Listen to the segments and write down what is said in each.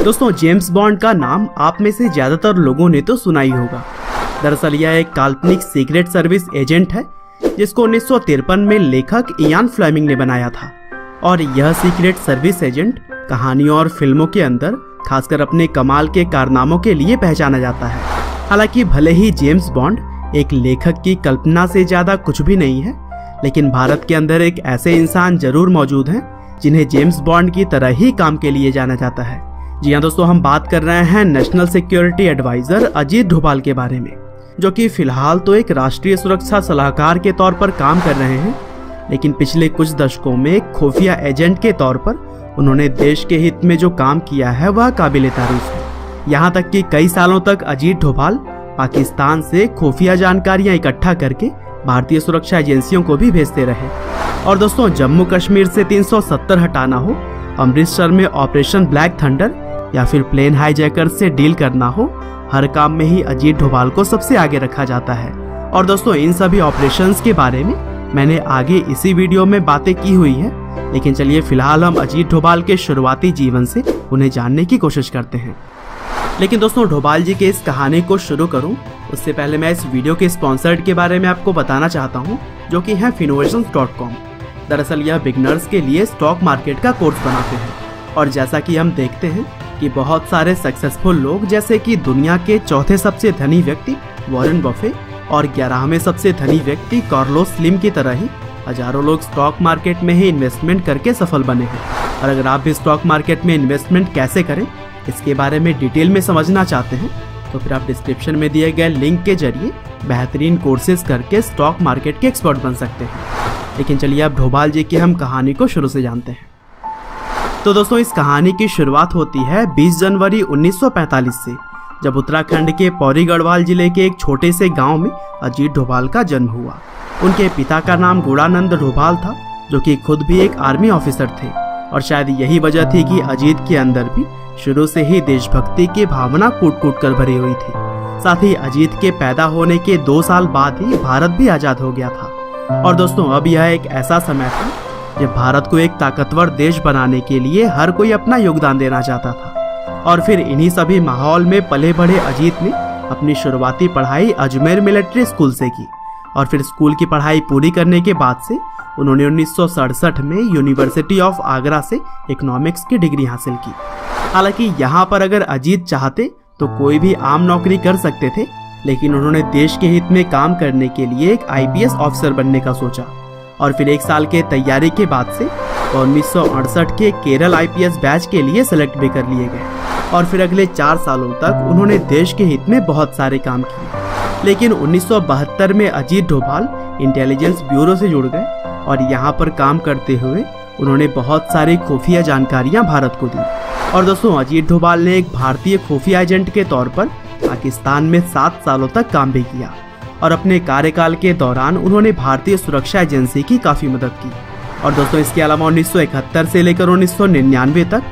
दोस्तों, James bond का नाम आप में से ज्यादातर लोगों ने तो सुना ही होगा। दरअसल यह एक काल्पनिक सीक्रेट सर्विस एजेंट है जिसको 1953 में लेखक इयान फ्लेमिंग ने बनाया था। और यह सीक्रेट सर्विस एजेंट कहानियों और फिल्मों के अंदर खासकर अपने कमाल के कारनामों के लिए पहचाना जाता है। हालांकि भले ही जेम्स बॉन्ड एक लेखक की कल्पना से ज्यादा कुछ भी नहीं है, लेकिन भारत के अंदर एक ऐसे इंसान जरूर मौजूद हैं जिन्हें जेम्स बॉन्ड की तरह ही काम के लिए जाना जाता है। जी हाँ दोस्तों, हम बात कर रहे हैं national security adviser Ajit Doval के बारे में, जो कि फिलहाल तो एक राष्ट्रीय सुरक्षा सलाहकार के तौर पर काम कर रहे हैं, लेकिन पिछले कुछ दशकों में एक खुफिया एजेंट के तौर पर उन्होंने देश के हित में जो काम किया है वह काबिले तारीफ है। यहाँ तक कि कई सालों तक अजीत डोभाल पाकिस्तान से खुफिया जानकारियां इकट्ठा करके भारतीय सुरक्षा एजेंसियों को भी भेजते रहे। और दोस्तों, जम्मू कश्मीर से 370 हटाना हो, अमृतसर में ऑपरेशन ब्लैक थंडर या फिर प्लेन हाईजैकर से डील करना हो, हर काम में ही अजीत डोभाल को सबसे आगे रखा जाता है। और दोस्तों, इन सभी ऑपरेशंस के बारे में मैंने आगे इसी वीडियो में बातें की हुई है, लेकिन चलिए फिलहाल हम अजीत डोभाल के शुरुआती जीवन से उन्हें जानने की कोशिश करते हैं। लेकिन दोस्तों, डोभाल जी के इस कहानी को शुरू करूं उससे पहले मैं इस वीडियो के स्पॉन्सर्ड के बारे में आपको बताना चाहता हूं, जो कि है Finnovations.com। दरअसल यह बिगनर्स के लिए स्टॉक मार्केट का कोर्स बनाते हैं। और जैसा कि हम देखते हैं कि बहुत सारे सक्सेसफुल लोग, जैसे कि दुनिया के चौथे सबसे धनी व्यक्ति वॉरेन बफे और 11वें सबसे धनी व्यक्ति कार्लोस स्लिम की तरह ही हजारों लोग स्टॉक मार्केट में ही इन्वेस्टमेंट करके सफल बने हैं। और अगर आप भी स्टॉक मार्केट में इन्वेस्टमेंट कैसे करें इसके बारे में डिटेल में समझना चाहते हैं, तो फिर आप डिस्क्रिप्शन में दिए गए लिंक के जरिए बेहतरीन कोर्सेज करके स्टॉक मार्केट के एक्सपर्ट बन सकते हैं। लेकिन चलिए अब डोभाल जी की हम कहानी को शुरू से जानते हैं। तो दोस्तों, इस कहानी की शुरुआत होती है 20 जनवरी 1945 से, जब उत्तराखंड के पौड़ी गढ़वाल जिले के एक छोटे से गांव में अजीत डोभाल का जन्म हुआ। उनके पिता का नाम गुणानंद डोभाल था, जो कि खुद भी एक आर्मी ऑफिसर थे। और शायद यही वजह थी कि अजीत के अंदर भी शुरू से ही देशभक्ति की भावना कूट कूट कर भरी हुई थी। साथ ही अजीत के पैदा होने के 2 साल बाद ही भारत भी आजाद हो गया था। और दोस्तों, अब यह एक ऐसा समय था जब भारत को एक ताकतवर देश बनाने के लिए हर कोई अपना योगदान देना चाहता था। और फिर इन्हीं सभी माहौल में पले बढ़े अजीत ने अपनी शुरुआती पढ़ाई अजमेर मिलिट्री स्कूल से की। और फिर स्कूल की पढ़ाई पूरी करने के बाद से उन्होंने 1967 में यूनिवर्सिटी ऑफ आगरा से इकोनॉमिक्स की डिग्री हासिल की। हालांकि यहाँ पर अगर अजीत चाहते तो कोई भी आम नौकरी कर सकते थे, लेकिन उन्होंने देश के हित में काम करने के लिए एक IPS ऑफिसर बनने का सोचा। और फिर 1 साल के तैयारी के बाद से 1968 के केरल IPS बैच के लिए सेलेक्ट भी कर लिए गए। और फिर अगले 4 सालों तक उन्होंने देश के हित में बहुत सारे काम किए। लेकिन 1972 में अजीत डोभाल इंटेलिजेंस ब्यूरो से जुड़ गए और यहाँ पर काम करते हुए उन्होंने बहुत सारी खुफिया जानकारियाँ भारत को दी। और दोस्तों, अजीत डोभाल ने एक भारतीय खुफिया एजेंट के तौर पर पाकिस्तान में 7 सालों तक काम भी किया। और अपने कार्यकाल के दौरान उन्होंने भारतीय सुरक्षा एजेंसी की काफ़ी मदद की। और दोस्तों, इसके अलावा 1971 से लेकर 1999 तक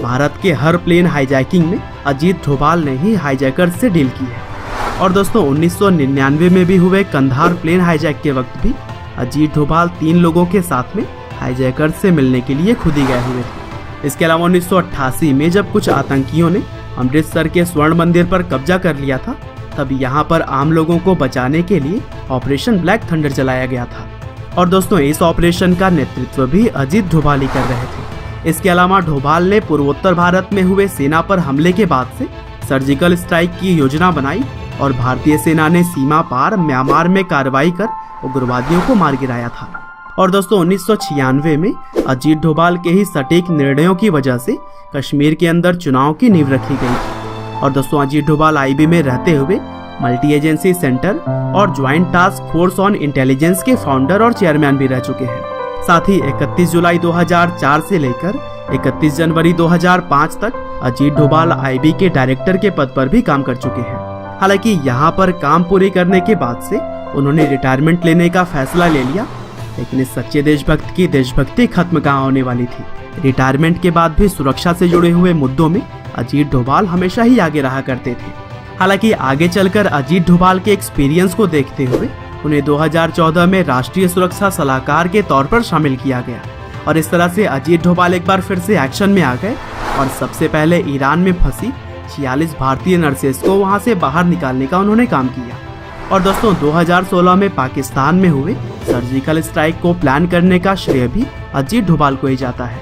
भारत के हर प्लेन हाईजैकिंग में अजीत डोभाल ने ही हाईजैकर से डील की है। और दोस्तों, 1999 में भी हुए कंधार प्लेन हाईजैक के वक्त भी अजीत डोभाल 3 लोगों के साथ में हाईजैकर से मिलने के लिए खुद ही गए हुए थे। इसके अलावा 1988 में जब कुछ आतंकियों ने अमृतसर के स्वर्ण मंदिर पर कब्जा कर लिया था, तब यहाँ पर आम लोगों को बचाने के लिए ऑपरेशन ब्लैक थंडर चलाया गया था। और दोस्तों, इस ऑपरेशन का नेतृत्व भी अजीत डोभाल ही कर रहे थे। इसके अलावा डोभाल ने पूर्वोत्तर भारत में हुए सेना पर हमले के बाद से सर्जिकल स्ट्राइक की योजना बनाई और भारतीय सेना ने सीमा पार म्यांमार में कार्रवाई कर उग्रवादियों को मार गिराया था। और दोस्तों, 1996 में अजीत डोभाल के ही सटीक निर्णयों की वजह से कश्मीर के अंदर चुनाव की नींव रखी गई थी। और दोस्तों, अजीत डोभाल IB में रहते हुए मल्टी एजेंसी सेंटर और joint task force on intelligence के फाउंडर और चेयरमैन भी रह चुके हैं। साथ ही 31 जुलाई 2004 से लेकर 31 जनवरी 2005 तक अजीत डोभाल IB के डायरेक्टर के पद पर भी काम कर चुके हैं। हालांकि यहाँ पर काम पूरी करने के बाद से उन्होंने रिटायरमेंट लेने का फैसला ले लिया, लेकिन इस सच्चे देशभक्त की देशभक्ति खत्म कहाँ होने वाली थी। रिटायरमेंट के बाद भी सुरक्षा से जुड़े हुए मुद्दों में अजीत डोभाल हमेशा ही आगे रहा करते थे। हालांकि आगे चलकर अजीत डोभाल के एक्सपीरियंस को देखते हुए उन्हें 2014 में राष्ट्रीय सुरक्षा सलाहकार के तौर पर शामिल किया गया और इस तरह से अजीत डोभाल एक बार फिर से एक्शन में आ गए और सबसे पहले ईरान में फंसी 46 भारतीय नर्सेस को वहां से बाहर निकालने का उन्होंने काम किया। और दोस्तों 2016 में पाकिस्तान में हुए सर्जिकल स्ट्राइक को प्लान करने का श्रेय भी अजीत डोभाल को ही जाता है।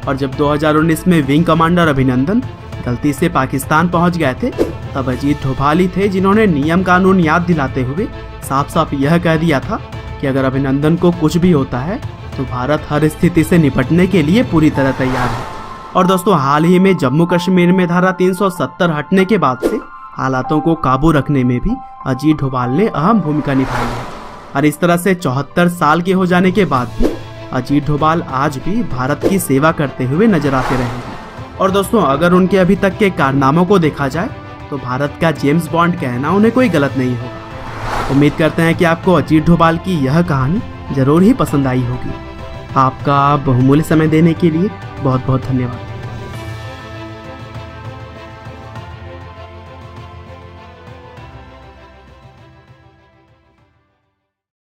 और जब 2019 में विंग कमांडर अभिनंदन गलती से पाकिस्तान पहुंच गए थे, तब अजीत डोभाल ही थे जिन्होंने नियम कानून याद दिलाते हुए साफ साफ यह कह दिया था कि अगर अभिनंदन को कुछ भी होता है तो भारत हर स्थिति से निपटने के लिए पूरी तरह तैयार है। और दोस्तों हाल ही में जम्मू कश्मीर में धारा 370 हटने के बाद से हालातों को काबू रखने में भी अजीत डोभाल ने अहम भूमिका निभाई है। और इस तरह से 74 साल के हो जाने के बाद भी अजीत डोभाल आज भी भारत की सेवा करते हुए नजर आते रहेंगे। और दोस्तों अगर उनके अभी तक के कारनामों को देखा जाए तो भारत का जेम्स बॉन्ड कहना उन्हें कोई गलत नहीं होगा। उम्मीद करते हैं कि आपको अजीत डोभाल की यह कहानी जरूर ही पसंद आई होगी। आपका बहुमूल्य समय देने के लिए बहुत बहुत धन्यवाद।